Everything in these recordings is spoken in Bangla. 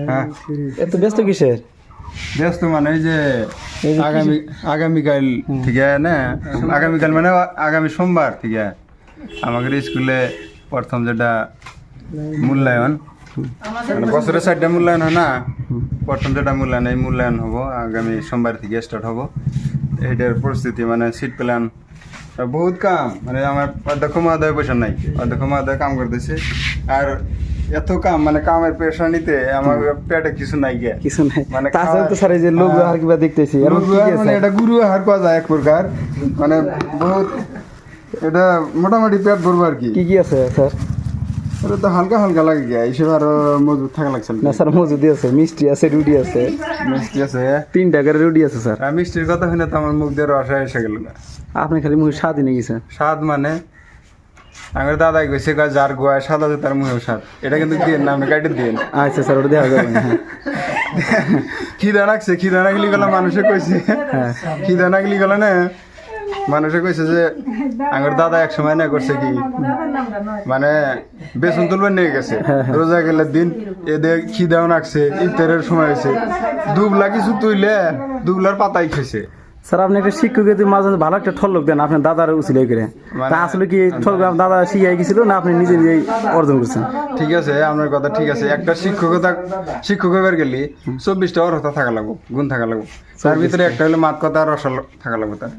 হ্যাঁ এত ব্যস্ত কিসের? ব্যস্ত মানে এই যে আগামীকাল থেকে না, আগামীকাল মানে আগামী সোমবার থেকে আমাদের স্কুলে প্রথম যেটা মূল্যায়ন, মানে বছরের 4টা মূল্যায়ন হয় না, প্রথম যেটা মূল্যায়ন এই মূল্যায়ন হবো আগামী সোমবার থেকে স্টার্ট হবো। এইটার পরিস্থিতি মানে সিট প্ল্যান বহুত কাম, মানে আমার অধ্যক্ষ মহোদয় পয়সা নাই, অধ্যক্ষ মহোদয় কাম করতেছে। আর এত কাম মানে কামের প্রেশার নিতে আমার পেটে কিছু নাই গিয়া, কিছু নাই মানে তাছাড়া তো স্যার এই যে লোক আহার কিবা দেখতেছি মানে এটা গুরু আহার পাওয়া যায় এক প্রকার, মানে বহুত এটা মোটামুটি পেট ভরবো আর কি। কি কি আছে স্যার? এটা তো হালকা হালকা লাগে গিয়া, হিসেবে আরো মজবুত থাকা লাগছে না স্যার মজুদি আছে, মিষ্টি আছে, রুটি আছে, মিষ্টি আছে 3 টাকার রুটি আছে স্যার। আর মিষ্টির কথা শুনে তো আমার মুখ দিয়ে রস এসে গেল না। আপনি খালি মুখে স্বাদ নিয়ে গেছেন। স্বাদ মানে আমার দাদাই কইছে যার গোয়ায় স্বাদ আছে তার মুখেও স্বাদ, এটা কিন্তু দিয়ে না, আপনি কাটে দিয়ে। আচ্ছা স্যার ওটা দেওয়া যাবে না। খিদা রাখছে, খিদা রাখলি গেল মানুষে কইছে, খিদা রাখলি গেল না মানুষে কইছে যে আমার দাদা এক সময় না করছে কি মানে বেসন তুলবেন নিয়ে গেছে, রোজা গেলে দিন এদের খিদাও রাখছে, ইফতারের সময় হয়েছে, দুবলা কিছু তুইলে দুবলার পাতাই খেয়েছে। স্যার আপনি একটা শিক্ষক মাঝে ভালো একটা ঠলক দেন, আপনার দাদার উচিত করে তা আসলে কি ঠলক দাদা শিখাই গেছিল না আপনি নিজে নিজেই অর্জন করছেন? ঠিক আছে, আপনার কথা ঠিক আছে। একটা শিক্ষক হবার গেলে 24টা অর্হতা থাকা লাগবো, গুণ থাকা লাগবো, তার ভিতরে একটা হলো মাত কথা আর রসাল থাকা লাগবো তার।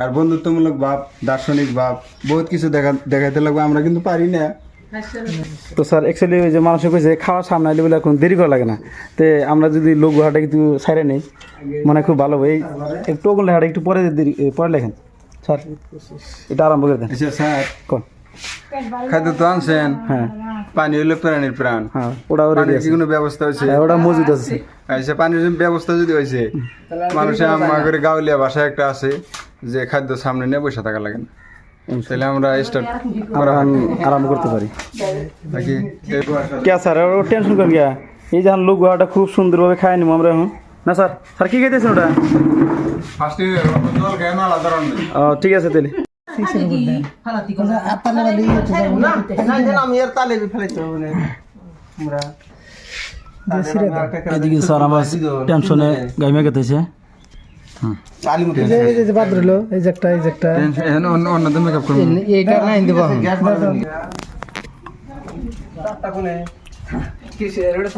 আর বন্ধুত্বমূলক ভাব, দার্শনিক ভাব, বহুত কিছু দেখাইতে লাগবে, আমরা কিন্তু পারি না। তো স্যার অ্যাকচুয়ালি ওই যে মানুষের কইছে খাওয়ার সামনে আইলে বলে এখন দেরি করা লাগে না, তো আমরা যদি লোক হাটা কিন্তু ছাইরে নেই মনে হয় খুব ভালো হবে। এই একটু ওগুলো হাটা একটু পরে পরে লেখেন স্যার, এটা আরম্ভ করে দেন। আচ্ছা স্যার, কোন খাদ্য তো আনছেন, হ্যাঁ পানি হলো প্রাণীর প্রাণ, হ্যাঁ ওটা রেডি আছে, কি কোনো ব্যবস্থা হয়েছে? ওটা মজুদ আছে। আচ্ছা, পানির ব্যবস্থা যদি হয়েছে, মানুষের আমাদের গাঁওলিয়া ভাষা একটা আছে যে খাদ্য সামনে নিয়ে বসে থাকা লাগে না, তাহলে আমরা স্টার্ট আরম্ভ করতে পারি নাকি? কে স্যার ও টেনশন করেন গিয়া, এই যখন লোক হাটা খুব সুন্দরভাবে খাই নিব আমরা এখন। না স্যার, স্যার কি খাইতেছেন ওটা? ও ঠিক আছে তাহলে এদিকে স্যার আমার টেনশনে গাইমে গেতেছে।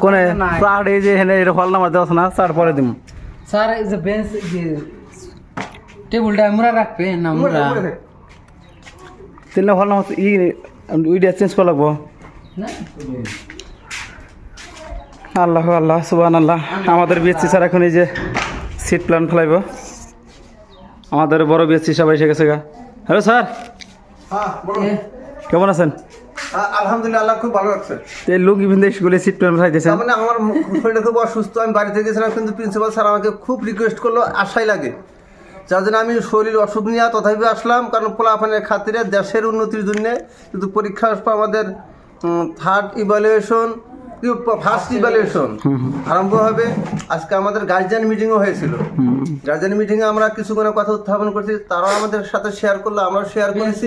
কোনে প্রাড এই যে হেনে এটা হল নাম্বার দেওয়া আছে না, স্যার পরে দিম। স্যার এই যে বেঞ্চ টেবিলটা আমরা রাখবেন না, আমরা তিনটা হল নাম্বার ওইটা চেঞ্জ করা লাগবো। আল্লাহ আল্লাহ সুবহান আল্লাহ। আমাদের বিএসসি স্যার এখন এই যে সিট প্ল্যান ফেলাইব, আমাদের বড় বিএসসি সবাই এসে গেছে গা। হ্যালো স্যার, কেমন আছেন? আলহামদুলিল্লাহ, আল্লাহ খুব ভালো লাগছে। এই লোক ইভিন স্কুলে সিট প্ল্যান ফেলাইতেছেন। মানে আমার শরীরটা খুব অসুস্থ, আমি বাড়িতে গেছিলাম, কিন্তু প্রিন্সিপাল স্যার আমাকে খুব রিকোয়েস্ট করলো, আশাই লাগে, যার জন্য আমি শরীর অসুখ নিয়ে তথাপি আসলাম, কারণ পোলাপানের খাতিরে দেশের উন্নতির জন্য। কিন্তু পরীক্ষা আমাদের ফার্স্ট ইভ্যালুয়েশন আরম্ভ হবে। আজকে আমাদের গার্জিয়ান মিটিংও হয়েছিল, গার্জিয়ান মিটিংয়ে আমরা কিছু কোনো কথা উত্থাপন করছি, তারাও আমাদের সাথে শেয়ার করলো, আমরাও শেয়ার করেছি।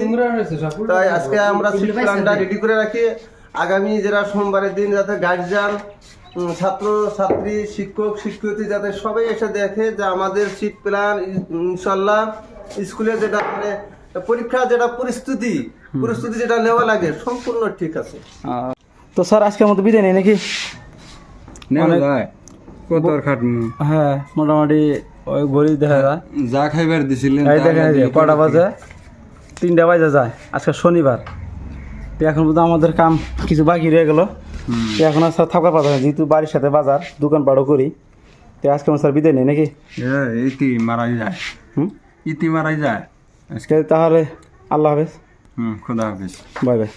তাই আজকে আমরা সিট প্ল্যানটা রেডি করে রাখি, আগামী যারা সোমবারের দিন যাতে গার্জিয়ান, ছাত্র ছাত্রী, শিক্ষক শিক্ষয়িত্রী যাতে সবাই এসে দেখে যে আমাদের সিট প্ল্যান ইনশাল্লাহ স্কুলে যেটা মানে পরীক্ষা যেটা পরিস্থিতি যেটা নেওয়া লাগে সম্পূর্ণ ঠিক আছে। তো স্যার আজকের মতো বিদায় নেই নাকি? হ্যাঁ মোটামুটি ওই ঘড়ি দেখা যায়, যা খাইবার দিছিলেন কটা বাজে, 3টা বাজে যায়। আজকে শনিবার, তো এখন পর্যন্ত আমাদের কাম কিছু বাকি রয়ে গেল, তো এখন আর স্যার থাকার কথা, যেহেতু বাড়ির সাথে বাজার দোকান পাড়ও করি, তো আজকে আমার স্যার বিদায় নেই নাকি? ইতি মারাই যায়, ইতি মারাই যায় আজকে। তাহলে আল্লাহ হাফেজ, খোদা হাফেজ, বাই বাই।